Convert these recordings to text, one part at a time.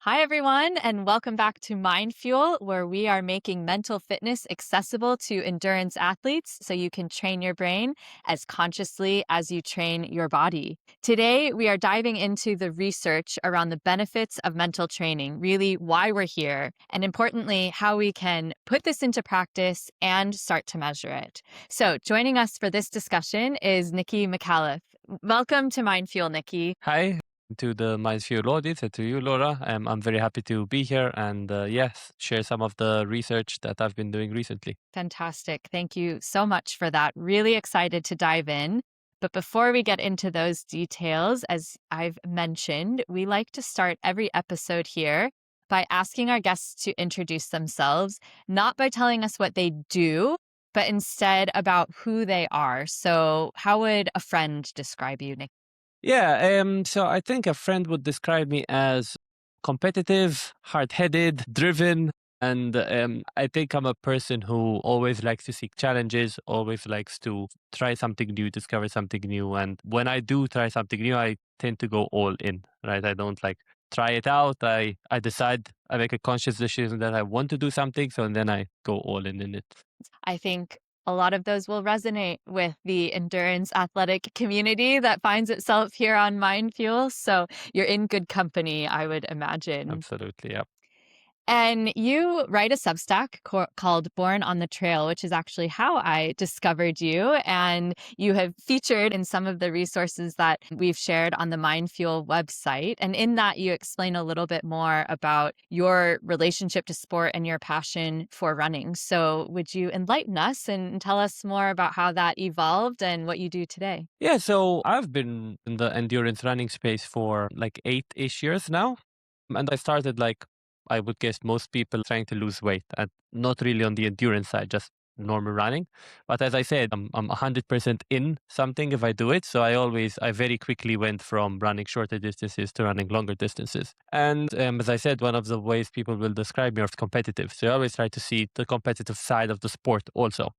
Hi, everyone, and welcome back to Mindfuel, where we are making mental fitness accessible to endurance athletes so you can train your brain as consciously as you train your body. Today, we are diving into the research around the benefits of mental training, really why we're here, and importantly, how we can put this into practice and start to measure it. So, joining us for this discussion is Niki Micallef. Welcome to Mindfuel, Niki. Hi to the Mindfuel audience and to you, Laura. I'm very happy to be here and yes, share some of the research that I've been doing recently. Fantastic. Thank you so much for that. Really excited to dive in. But before we get into those details, as I've mentioned, we like to start every episode here by asking our guests to introduce themselves, not by telling us what they do, but instead about who they are. So, how would a friend describe you, Nick? Yeah, so I think a friend would describe me as competitive, hard-headed, driven, and I think I'm a person who always likes to seek challenges, always likes to try something new, discover something new. And when I do try something new, I tend to go all in, right? I don't like try it out. I decide, I make a conscious decision that I want to do something, so and then I go all in it. I think a lot of those will resonate with the endurance athletic community that finds itself here on Mindfuel. So you're in good company, I would imagine. Absolutely, yeah. And you write a Substack called Born on the Trail, which is actually how I discovered you. And you have featured in some of the resources that we've shared on the Mindfuel website. And in that, you explain a little bit more about your relationship to sport and your passion for running. So, would you enlighten us and tell us more about how that evolved and what you do today? Yeah, so I've been in the endurance running space for like 8-ish years now. And I started like I would guess most people trying to lose weight and not really on the endurance side, just normal running. But as I said, I'm 100% in something if I do it. So I very quickly went from running shorter distances to running longer distances. And as I said, one of the ways people will describe me is competitive. So I always try to see the competitive side of the sport also.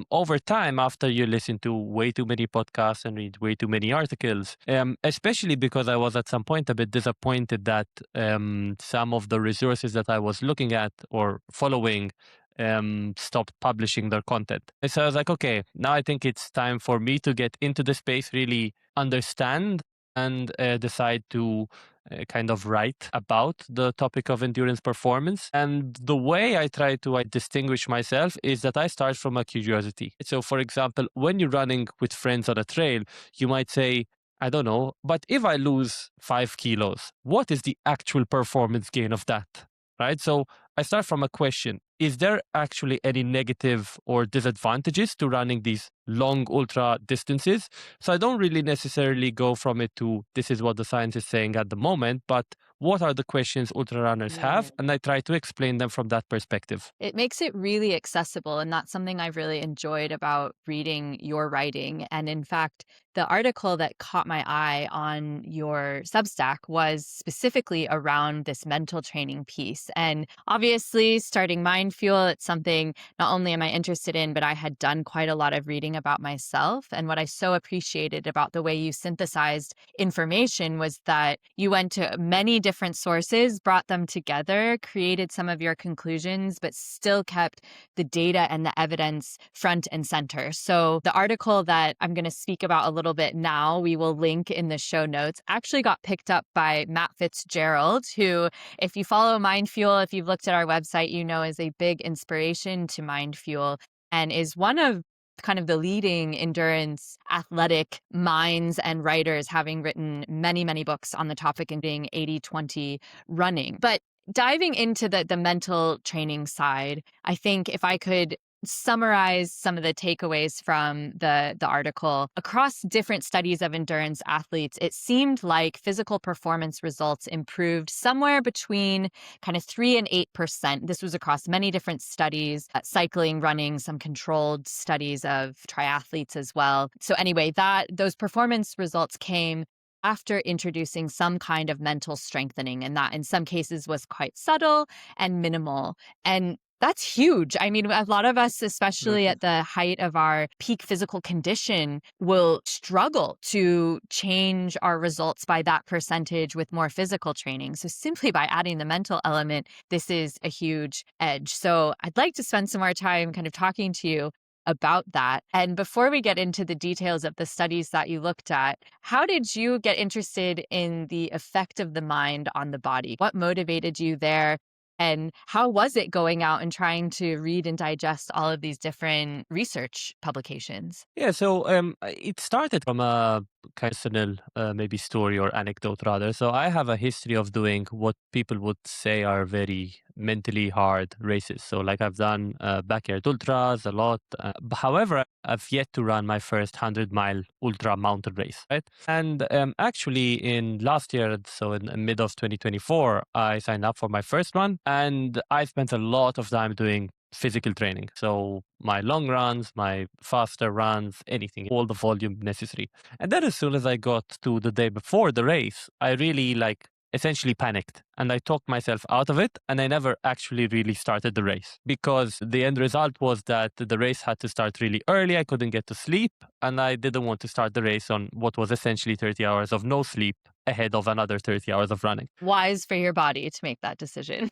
Over time, after you listen to way too many podcasts and read way too many articles, especially because I was at some point a bit disappointed that some of the resources that I was looking at or following stopped publishing their content. And so I was like, okay, now I think it's time for me to get into the space, really understand and decide to kind of write about the topic of endurance performance. And the way I try to distinguish myself is that I start from a curiosity. So, for example, when you're running with friends on a trail, you might say, I don't know, but if I lose 5 kilos, what is the actual performance gain of that? Right. So I start from a question. Is there actually any negative or disadvantages to running these long ultra distances? So I don't really necessarily go from it to this is what the science is saying at the moment, but what are the questions ultra runners Yeah. have? And I try to explain them from that perspective. It makes it really accessible, and that's something I've really enjoyed about reading your writing. And in fact, the article that caught my eye on your Substack was specifically around this mental training piece. And obviously, starting Mindfuel, it's something not only am I interested in, but I had done quite a lot of reading about myself. And what I so appreciated about the way you synthesized information was that you went to many different sources, brought them together, created some of your conclusions, but still kept the data and the evidence front and center. So the article that I'm going to speak about a little bit now, we will link in the show notes, actually got picked up by Matt Fitzgerald, who, if you follow Mindfuel, if you've looked at our website, you know is a big inspiration to Mindfuel and is one of kind of the leading endurance athletic minds and writers, having written many, many books on the topic, and being 80/20 running. But diving into the mental training side, I think if I could summarize some of the takeaways from the article across different studies of endurance athletes, it seemed like physical performance results improved somewhere between kind of 3 and 8%. This was across many different studies, cycling, running, some controlled studies of triathletes as well. So anyway, that those performance results came after introducing some kind of mental strengthening, and that in some cases was quite subtle and minimal. And That's huge. I mean, a lot of us, especially Okay. at the height of our peak physical condition, will struggle to change our results by that percentage with more physical training. So, simply by adding the mental element, this is a huge edge. So, I'd like to spend some more time kind of talking to you about that. And before we get into the details of the studies that you looked at, how did you get interested in the effect of the mind on the body? What motivated you there? And how was it going out and trying to read and digest all of these different research publications? Yeah, so it started from a personal, maybe story or anecdote rather. So I have a history of doing what people would say are very mentally hard races. So like I've done backyard ultras a lot. However, I've yet to run my first 100-mile ultra mountain race, right? And actually in last year, so in the mid of 2024, I signed up for my first one, and I spent a lot of time doing physical training. So my long runs, my faster runs, anything, all the volume necessary. And then as soon as I got to the day before the race, I really like essentially panicked and I talked myself out of it, and I never actually really started the race because the end result was that the race had to start really early. I couldn't get to sleep, and I didn't want to start the race on what was essentially 30 hours of no sleep ahead of another 30 hours of running. Wise for your body to make that decision.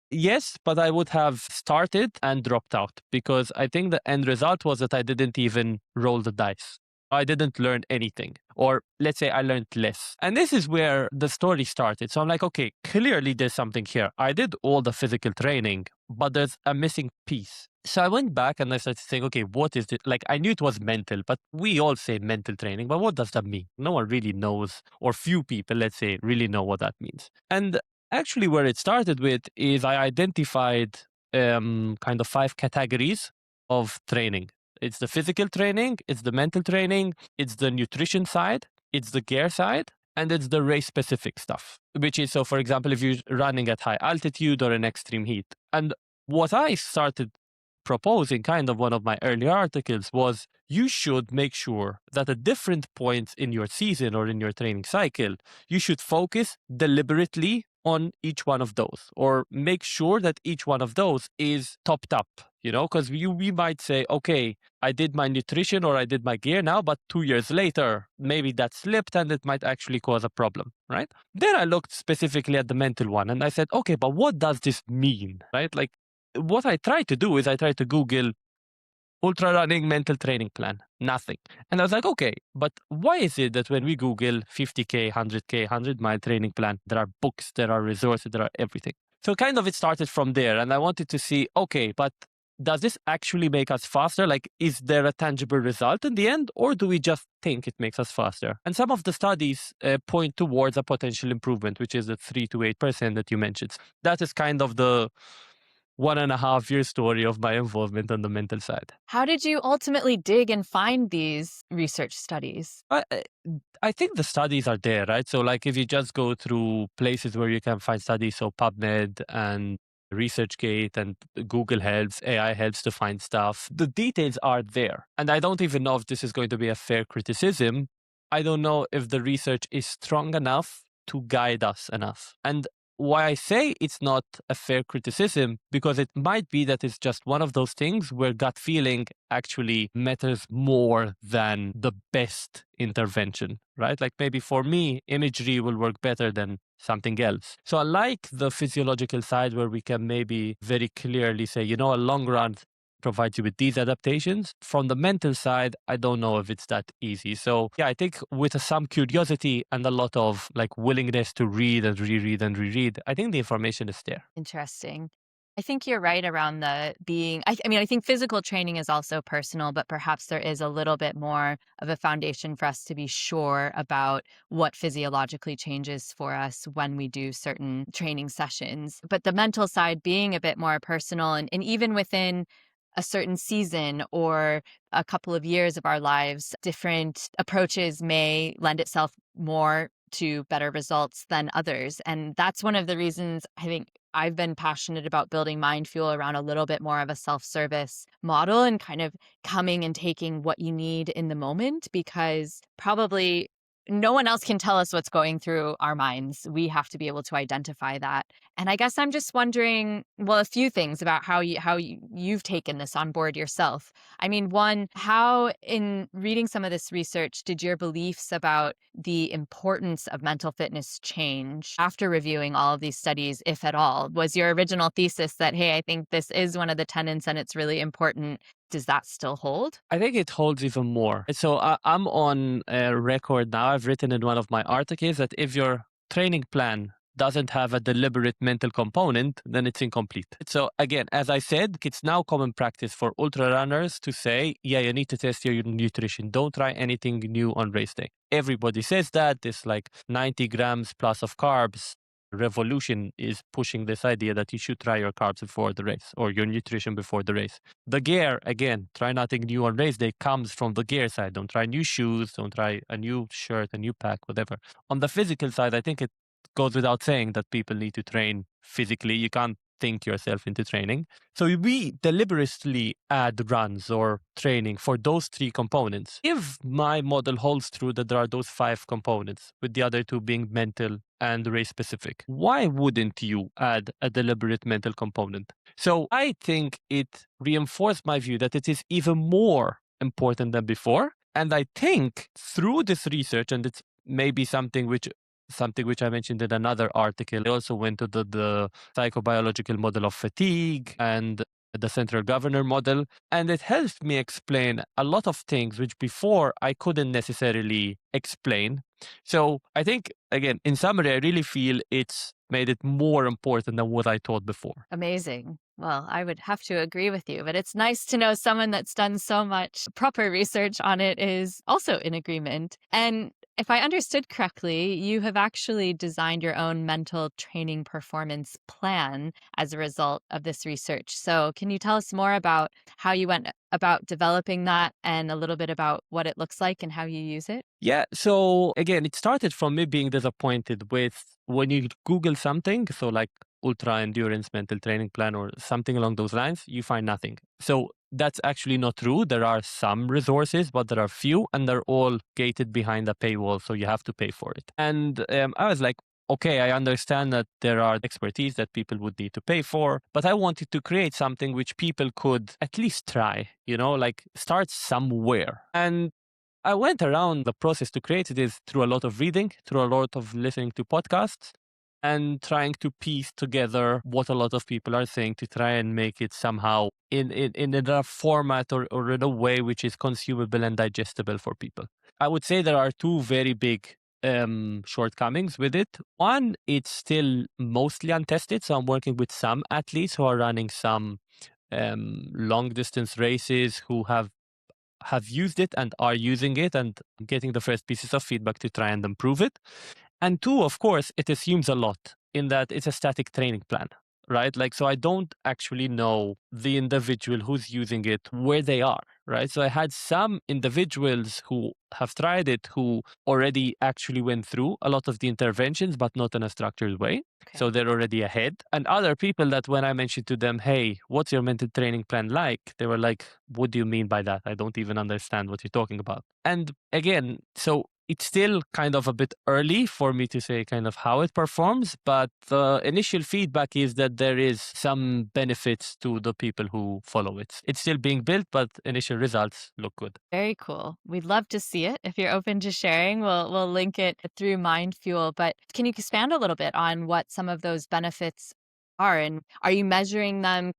Yes, but I would have started and dropped out because I think the end result was that I didn't even roll the dice. I didn't learn anything. Or let's say I learned less. And this is where the story started. So I'm like, okay, clearly there's something here. I did all the physical training, but there's a missing piece. So I went back and I started saying, okay, what is it? Like I knew it was mental, but we all say mental training, but what does that mean? No one really knows, or few people, let's say, really know what that means. And actually, where it started with is I identified kind of 5 categories of training. It's the physical training, it's the mental training, it's the nutrition side, it's the gear side, and it's the race specific stuff. Which is, so for example, if you're running at high altitude or in extreme heat. And what I started proposing, kind of one of my earlier articles, was you should make sure that at different points in your season or in your training cycle, you should focus deliberately on each one of those, or make sure that each one of those is topped up, because we might say, okay, I did my nutrition or I did my gear now, but 2 years later, maybe that slipped and it might actually cause a problem, right? Then I looked specifically at the mental one and I said, okay, but what does this mean, right? Like what I try to do is I try to Google ultra running mental training plan, nothing. And I was like, okay, but why is it that when we Google 50K, 100K, 100-mile training plan, there are books, there are resources, there are everything. So kind of it started from there. And I wanted to see, okay, but does this actually make us faster? Like, is there a tangible result in the end, or do we just think it makes us faster? And some of the studies point towards a potential improvement, which is the 3 to 8% that you mentioned. That is kind of the 1.5 year story of my involvement on the mental side. How did you ultimately dig and find these research studies? I think the studies are there, right? So, like, if you just go through places where you can find studies, so PubMed and ResearchGate and Google helps, AI helps to find stuff, the details are there. And I don't even know if this is going to be a fair criticism. I don't know if the research is strong enough to guide us enough. And why I say it's not a fair criticism, because it might be that it's just one of those things where gut feeling actually matters more than the best intervention, right? Like maybe for me, imagery will work better than something else. So I like the physiological side where we can maybe very clearly say, a long run provides you with these adaptations. From the mental side, I don't know if it's that easy. So yeah, I think with some curiosity and a lot of like willingness to read and reread and reread, I think the information is there. Interesting. I think you're right around the being. I mean, I think physical training is also personal, but perhaps there is a little bit more of a foundation for us to be sure about what physiologically changes for us when we do certain training sessions. But the mental side being a bit more personal, and even within a certain season or a couple of years of our lives, different approaches may lend itself more to better results than others. And that's one of the reasons I think I've been passionate about building Mindfuel around a little bit more of a self-service model and kind of coming and taking what you need in the moment, because probably no one else can tell us what's going through our minds. We have to be able to identify that. And I guess I'm just wondering, well, a few things about you've taken this on board yourself. I mean, one, how in reading some of this research did your beliefs about the importance of mental fitness change after reviewing all of these studies, if at all? Was your original thesis that, hey, I think this is one of the tenets and it's really important? Does that still hold? I think it holds even more. So I'm on a record now. I've written in one of my articles that if your training plan doesn't have a deliberate mental component, then it's incomplete. So again, as I said, it's now common practice for ultra runners to say, yeah, you need to test your nutrition. Don't try anything new on race day. Everybody says that. It's like 90 grams plus of carbs. Revolution is pushing this idea that you should try your carbs before the race or your nutrition before the race. The gear, again, try nothing new on race day comes from the gear side. Don't try new shoes, don't try a new shirt, a new pack, whatever. On the physical side, I think it goes without saying that people need to train physically. You can't think yourself into training. So we deliberately add runs or training for those three components. If my model holds true that there are those five components, with the other two being mental and race specific, why wouldn't you add a deliberate mental component? So I think it reinforced my view that it is even more important than before. And I think through this research, and it's maybe something which I mentioned in another article, I also went to the psychobiological model of fatigue and the central governor model. And it helped me explain a lot of things which before I couldn't necessarily explain. So I think, again, in summary, I really feel it's made it more important than what I thought before. Amazing. Well, I would have to agree with you, but it's nice to know someone that's done so much proper research on it is also in agreement. And if I understood correctly, you have actually designed your own mental training performance plan as a result of this research. So, can you tell us more about how you went about developing that and a little bit about what it looks like and how you use it? Yeah. So again, it started from me being disappointed with when you Google something, so like ultra endurance mental training plan or something along those lines, you find nothing. So that's actually not true. There are some resources, but there are few and they're all gated behind a paywall. So you have to pay for it. And I was like, okay, I understand that there are expertise that people would need to pay for, but I wanted to create something which people could at least try, like start somewhere. And I went around the process to create it is through a lot of reading, through a lot of listening to podcasts, and trying to piece together what a lot of people are saying to try and make it somehow in a format or in a way which is consumable and digestible for people. I would say there are two very big shortcomings with it. One, it's still mostly untested. So I'm working with some athletes who are running some long distance races who have used it and are using it and getting the first pieces of feedback to try and improve it. And two, of course, it assumes a lot in that it's a static training plan, right? Like, so I don't actually know the individual who's using it, where they are, right? So I had some individuals who have tried it who already actually went through a lot of the interventions, but not in a structured way. So Okay. they're already ahead. And other people that when I mentioned to them, hey, what's your mental training plan like? They were like, what do you mean by that? I don't even understand what you're talking about. And again, so it's still kind of a bit early for me to say kind of how it performs, but the initial feedback is that there is some benefits to the people who follow it. It's still being built, but initial results look good. Very cool. We'd love to see it. If you're open to sharing, we'll link it through Mindfuel. But can you expand a little bit on what some of those benefits are? And are you measuring them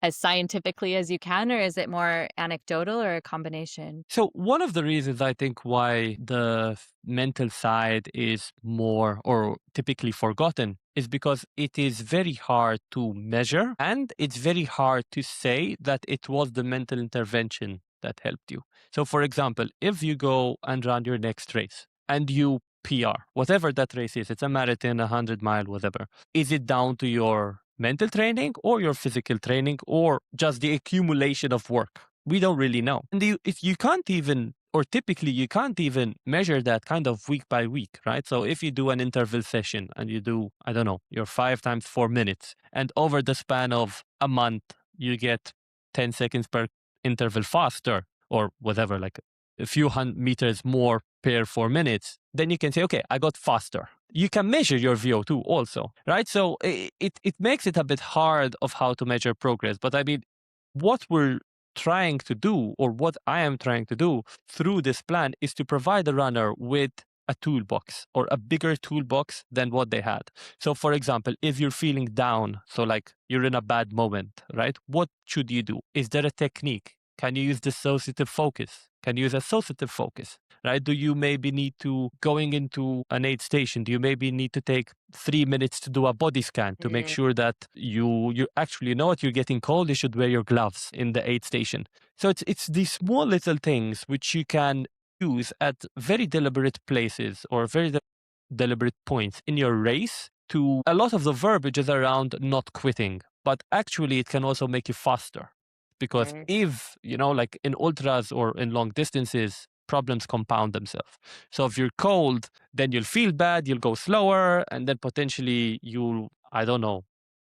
as scientifically as you can, or is it more anecdotal or a combination? So one of the reasons I think why the mental side is more or typically forgotten is because it is very hard to measure and it's very hard to say that it was the mental intervention that helped you. So for example, if you go and run your next race and you PR, whatever that race is, it's a marathon, 100-mile, whatever, is it down to your mental training or your physical training or just the accumulation of work? We don't really know. And if you can't even, or typically you can't even measure that kind of week by week, right? So if you do an interval session and you do, I don't know, your 5 times 4 minutes, and over the span of a month, you get 10 seconds per interval faster or whatever, like a few hundred meters more per 4 minutes, then you can say, okay, I got faster. You can measure your VO2 also, right? So it makes it a bit hard of how to measure progress. But I mean, what we're trying to do, or what I am trying to do through this plan, is to provide the runner with a toolbox, or a bigger toolbox than what they had. So for example, if you're feeling down, so like you're in a bad moment, right? What should you do? Is there a technique? Can you use dissociative focus? Can you use associative focus? Right? Do you maybe need to, going into an aid station, do you maybe need to take 3 minutes to do a body scan to make Mm, sure that you actually, you know what, you're getting cold, you should wear your gloves in the aid station. So it's these small little things which you can use at very deliberate places, or very deliberate points in your race. To a lot of the verbiage is around not quitting, but actually it can also make you faster. Because mm. if, like in ultras or in long distances, problems compound themselves. So if you're cold, then you'll feel bad, you'll go slower, and then potentially I don't know,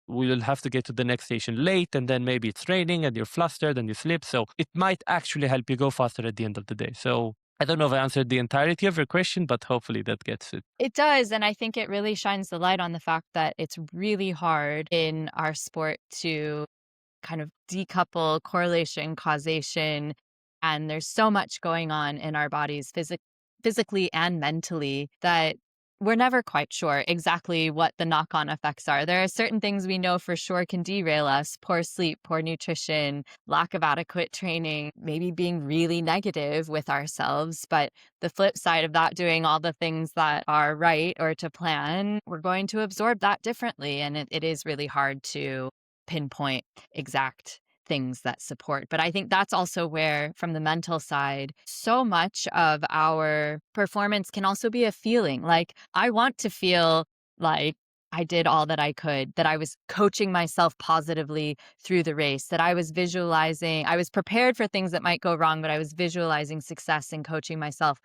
we'll have to get to the next station late, and then maybe it's raining and you're flustered and you slip. So it might actually help you go faster at the end of the day. So I don't know if I answered the entirety of your question, but hopefully that gets it. It does, and I think it really shines the light on the fact that it's really hard in our sport to kind of decouple correlation, causation, and there's so much going on in our bodies physically and mentally that we're never quite sure exactly what the knock-on effects are. There are certain things we know for sure can derail us: poor sleep, poor nutrition, lack of adequate training, maybe being really negative with ourselves. But the flip side of that, doing all the things that are right or to plan, we're going to absorb that differently. And it is really hard to pinpoint exact things that support. But I think that's also where, from the mental side, so much of our performance can also be a feeling. Like, I want to feel like I did all that I could, that I was coaching myself positively through the race, that I was visualizing, I was prepared for things that might go wrong, but I was visualizing success and coaching myself.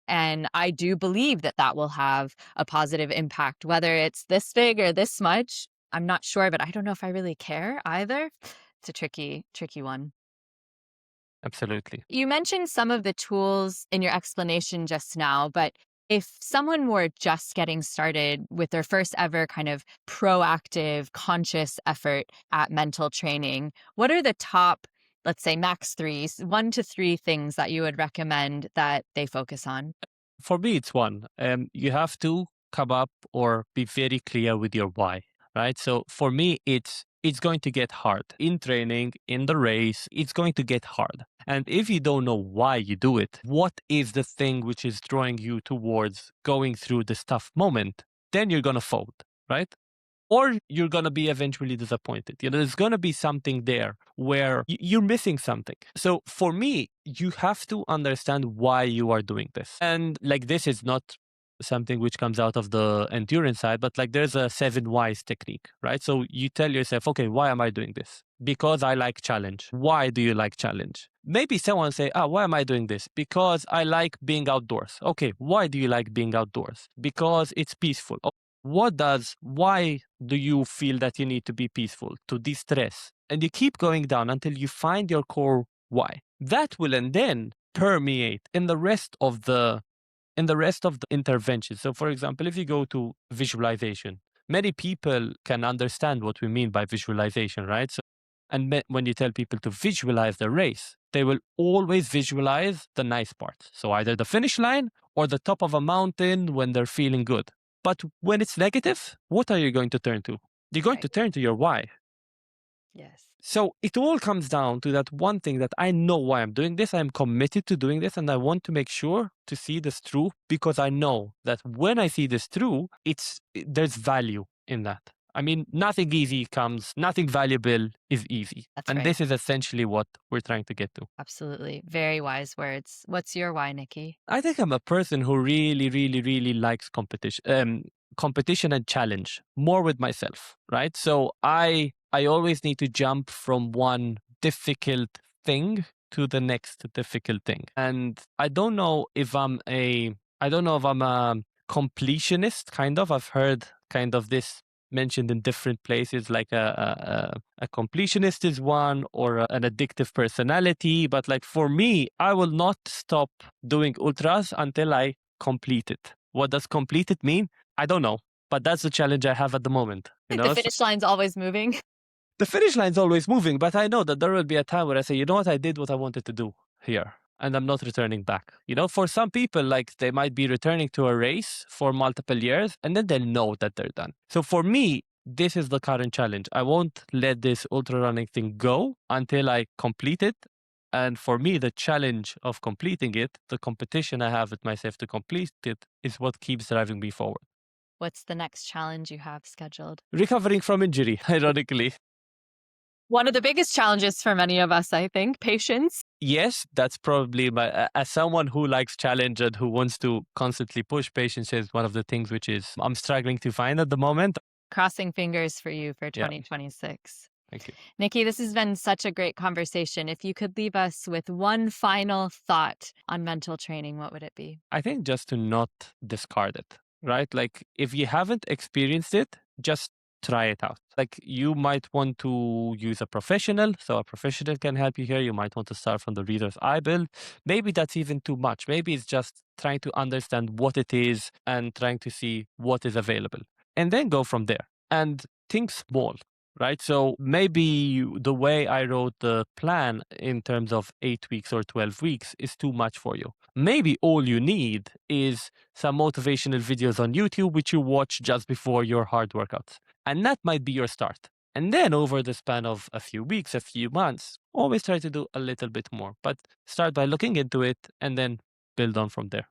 And I do believe that that will have a positive impact, whether it's this big or this much. I'm not sure, but I don't know if I really care either. It's a tricky one. Absolutely. You mentioned some of the tools in your explanation just now, but if someone were just getting started with their first ever kind of proactive, conscious effort at mental training, what are the top, let's say, max threes, 1 to 3 things that you would recommend that they focus on? For me, it's one. You have to come up or be very clear with your why, right? So for me, it's going to get hard in training, in the race. It's going to get hard, and if you don't know why you do it, what is the thing which is drawing you towards going through this tough moment, then you're gonna fold, right? Or you're going to be eventually disappointed. There's going to be something there where you're missing something. So for me, you have to understand why you are doing this. And like, this is not something which comes out of the endurance side, but like, there's a 7 whys technique, right? So you tell yourself, okay, why am I doing this? Because I like challenge. Why do you like challenge? Maybe someone say, why am I doing this? Because I like being outdoors. Okay, why do you like being outdoors? Because it's peaceful. Why do you feel that you need to be peaceful, to de-stress? And you keep going down until you find your core why. That will and then permeate in the rest of the interventions. So for example, if you go to visualization, many people can understand what we mean by visualization, right? So, and when you tell people to visualize the race, they will always visualize the nice parts. So either the finish line or the top of a mountain when they're feeling good. But when it's negative, what are you going to turn to? You're going Right. to turn to your why. Yes. So it all comes down to that one thing, that I know why I'm doing this. I'm committed to doing this, and I want to make sure to see this through, because I know that when I see this through, there's value in that. I mean, nothing valuable is easy. That's And right. this is essentially what we're trying to get to. Absolutely. Very wise words. What's your why, Nikki? I think I'm a person who really, really, really likes competition and challenge more with myself, right? So I always need to jump from one difficult thing to the next difficult thing, and I don't know if I'm a completionist. Kind of, I've heard kind of this mentioned in different places, like a completionist is one, or an addictive personality. But like, for me, I will not stop doing ultras until I completed. What does completed mean? I don't know. But that's the challenge I have at the moment. The finish line's always moving. The finish line's always moving, but I know that there will be a time where I say, you know what, I did what I wanted to do here, and I'm not returning back. For some people, like they might be returning to a race for multiple years, and then they'll know that they're done. So for me, this is the current challenge. I won't let this ultra running thing go until I complete it. And for me, the challenge of completing it, the competition I have with myself to complete it, is what keeps driving me forward. What's the next challenge you have scheduled? Recovering from injury, ironically. One of the biggest challenges for many of us, I think, patience. Yes, that's probably as someone who likes challenge and who wants to constantly push, patience is one of the things which is I'm struggling to find at the moment. Crossing fingers for you for Yeah, 2026. thank you. Niki, this has been such a great conversation. If you could leave us with one final thought on mental training, what would it be? I think just to not discard it, right? Like if you haven't experienced it, just try it out. Like you might want to use a professional, so a professional can help you here. You might want to start from the reader's eye build. Maybe that's even too much. Maybe it's just trying to understand what it is and trying to see what is available and then go from there and think small. Right. So maybe the way I wrote the plan in terms of 8 weeks or 12 weeks is too much for you. Maybe all you need is some motivational videos on YouTube, which you watch just before your hard workouts. And that might be your start. And then over the span of a few weeks, a few months, always try to do a little bit more. But start by looking into it and then build on from there.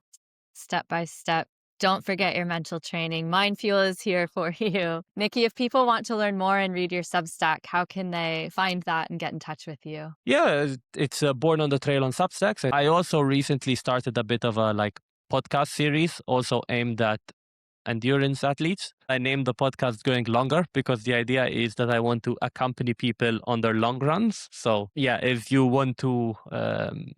Step by step. Don't forget your mental training. Mindfuel is here for you. Niki, if people want to learn more and read your Substack, how can they find that and get in touch with you? Yeah, it's Born on the Trail on Substacks. I also recently started a bit of a podcast series also aimed at endurance athletes. I named the podcast Going Longer because the idea is that I want to accompany people on their long runs. So, yeah, if you want to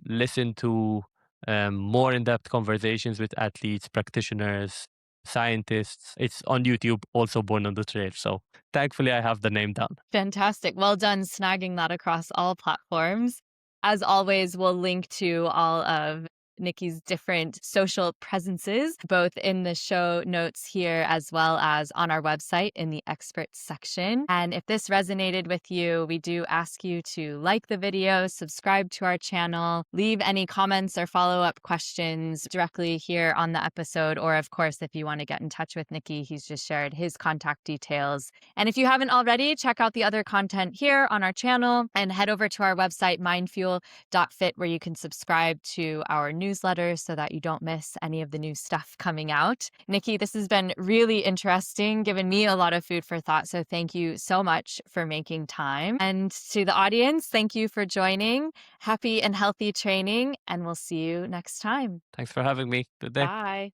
listen to more in depth conversations with athletes, practitioners, scientists, it's on YouTube, also Born on the Trail. So, thankfully, I have the name down. Fantastic. Well done snagging that across all platforms. As always, we'll link to all of Niki's different social presences, both in the show notes here as well as on our website in the experts section. And if this resonated with you, we do ask you to like the video, subscribe to our channel, leave any comments or follow-up questions directly here on the episode. Or of course, if you want to get in touch with Niki, he's just shared his contact details. And if you haven't already, check out the other content here on our channel and head over to our website, mindfuel.fit, where you can subscribe to our newsletter so that you don't miss any of the new stuff coming out. Niki, this has been really interesting, given me a lot of food for thought. So thank you so much for making time. And to the audience, thank you for joining. Happy and healthy training, and we'll see you next time. Thanks for having me. Good day. Bye.